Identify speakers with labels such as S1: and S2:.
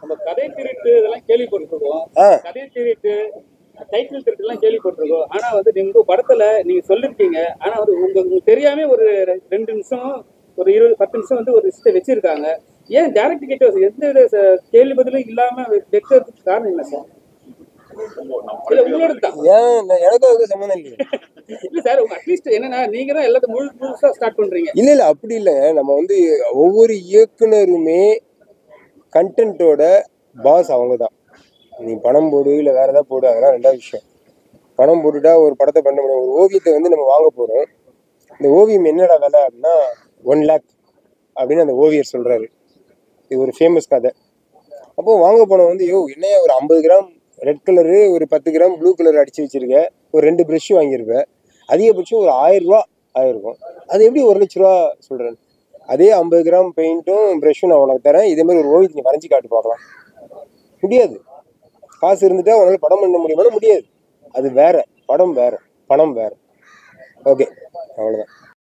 S1: நம்ம கதை திருட்டு இதெல்லாம் கேள்விப்பட்டிருக்கோம். கதை திருட்டு டைட்டில் திருட்டு எல்லாம் கேள்விப்பட்டிருக்கோம். ஆனா வந்து நீங்க படத்துல நீங்க சொல்லிருக்கீங்க. ஆனா வந்து உங்களுக்கு தெரியாம ஒரு 2 நிமிஷம் ஒரு 10 நிமிஷம் வந்து ஒரு விஷயத்தை வச்சிருக்காங்க. ஏன் டைரக்டர் கிட்ட எந்த கேள்வி பதிலும் இல்லாம வைக்கிறதுக்கு காரணம் என்ன சார்? உங்களோட தான்.
S2: எனக்கும் அதுக்கு சம்மந்தம் இல்லையே.
S1: இல்ல சார், அட்லீஸ்ட் என்னன்னா நீங்க தான் எல்லாத்தையும் முழுசா ஸ்டார்ட் பண்றீங்க.
S2: இல்ல அப்படி இல்ல. நம்ம வந்து ஒவ்வொரு இயக்குனருமே கண்டென்ட்டோட பாஸ் அவங்க தான். நீ பணம் போடு இல்லை வேற ஏதாவது போடு, அதெல்லாம் ரெண்டாவது விஷயம். பணம் போட்டுட்டா ஒரு படத்தை பண்ண முடியும். ஒரு ஓவியத்தை வந்து நம்ம வாங்க போறோம். இந்த ஓவியம் என்னடா விலை அப்படின்னா 1 lakh அப்படின்னு அந்த ஓவியர் சொல்றாரு. இது ஒரு ஃபேமஸ் கதை. அப்போ வாங்க போன வந்து என்னையா ஒரு 50 கிராம் ரெட் கலரு, ஒரு 10 கிராம் ப்ளூ கலர் அடிச்சு வச்சிருக்க, ஒரு 2 ப்ரஷ் வாங்கியிருப்பேன், அதிகபட்சம் ஒரு 1000 ரூபா ஆயிருக்கும். அது எப்படி 1 லட்ச ரூபா சொல்றேன்? அதே 50 கிராம் பெயிண்ட்டும் ப்ரஷ்ஷும் நான் உனக்கு தரேன், இதே மாதிரி ஒரு ஓவியத்தை நீ வரைஞ்சி காட்டு பார்க்கலாம். முடியாது. காசு இருந்துட்டா உன்னால படம் பண்ண முடியுமானா முடியாது. அது வேற, படம் வேற, பணம் வேற. ஓகே, அவ்வளோதான்.